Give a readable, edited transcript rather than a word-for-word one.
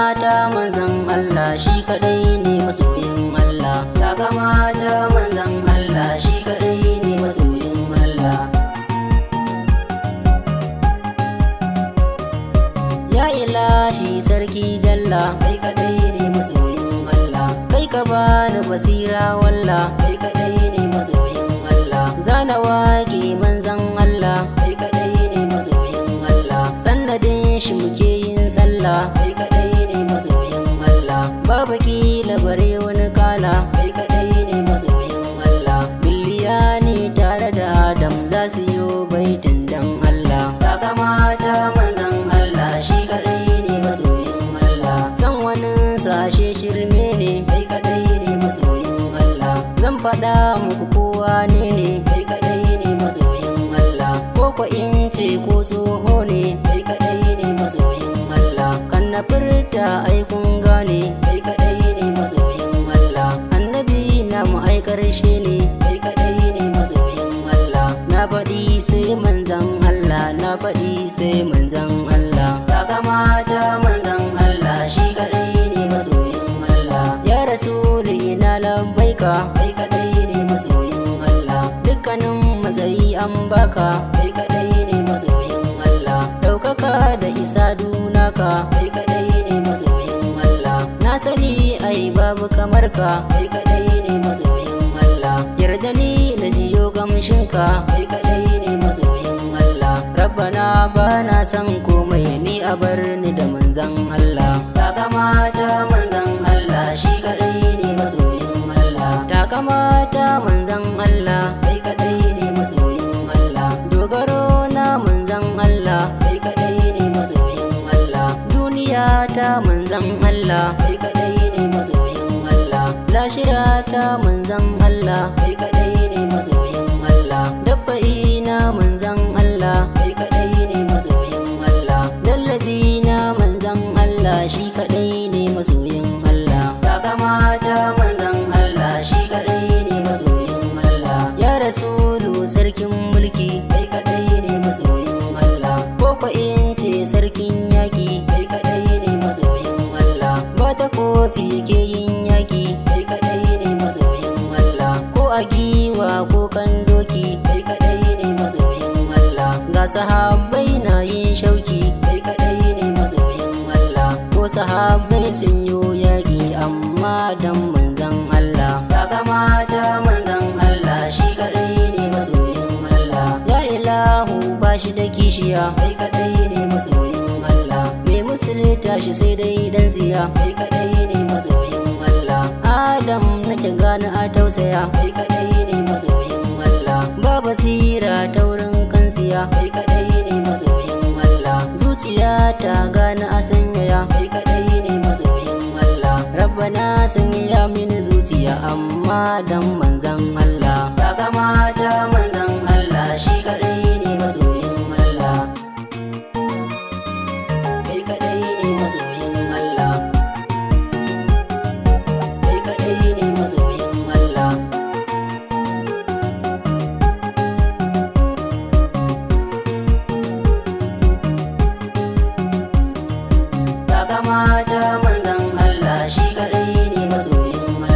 Takamata manzan Allah shi kadai ne masoyin Allah. Takamata manzan Allah shi kadai ne masoyin Allah. Ya ilahi sarki jalla, kai kadai ne masoyin Allah. Kai ka bani basira walla, kai kadai ne masoyin Allah. Zana waƙe manzan Allah, kai kadai ne masoyin Allah. Sannadin shi muke yin sallah, kai kadai ne masoyin Allah. Babu kila bare wani kala, kai kadai ne masoyin Allah. Billiya ne tare da Adam za su yi baitin dan Allah. Takamata manzan Allah shi kadai ne masoyin Allah. San wani sashe shirme ne, kai kadai ne masoyin Allah. Zan faɗa muku kowa ne kai kadai ne masoyin Allah. Ko in ce ko tsoho ne, kai kadai ne masoyin Allah. Kan na furta ai kun gane, kai kadai ne masoyin Allah. Annabi na mu ai karshe ne, kai kadai ne masoyin Allah. Na faɗi sai manzan Allah, na faɗi sai manzan Allah. Takamata manzan Allah shi kadai ne masoyin Allah. Ya Rasuli ina labbaika, kai kadai ne masoyin Allah. Dukkanin matsayi an baka, kai kadai ne masoyin Allah. Ɗaukaka da isa dunaka, kai kadai ne masoyin Allah. Na sani ai babu kamar ka, kai kadai ne masoyin Allah. Yarda ni na jiyo gamshinka, kai kadai ne masoyin Allah. Rabbana bana san komai ni a bar ni da manzan Allah. Takamata manzan Allah shi kadai ne masoyin Allah. Takamata manzan Allah, kai kadai ne masoyin Allah. Dogaro na manzan Allah, kai kadai ne masoyin Allah. Duniya ta manzan Allah, kai kadai ne masoyin Allah. Lashira ta manzan Allah, kai kadai ne masoyin Allah. Dabba'i na manzan Allah, kai kadai ne masoyin Allah. Dallabi na manzan Allah shi kadai ne masoyin Allah. Takamata manzan Allah shi kadai ne masoyin Allah. Ya Rasulu sarkin mulki, kai kadai ne masoyin Allah. Ko in ce sarkin yaki, kai kadai ne masoyin Allah. Bata kofi ke yin yaki, kai kadai ne masoyin Allah. Ko a giwa ko kan doki, kai kadai ne masoyin Allah. Ga sahabbai na yin shauki, kai kadai ne masoyin Allah. Ko sahabbai sun yi yaki amma dan manzan Allah. Takamata manzan Allah shi kadai ne masoyin Allah. Ya ilahu ba shi da kishiya, kai kadai ne masoyin Allah. Me musulta shi sai dai dan ziya, kai kadai ne masoyin Allah. Adam nake gane a tausaya, kai kadai ne masoyin Allah. Ba basira taurin kansiya, kai kadai ne masoyin Allah. Zuciya ta gane a sanyaya, kai kadai ne masoyin Allah. Rabbana sanya mini zuciya amma dan manzan Allah. Takamata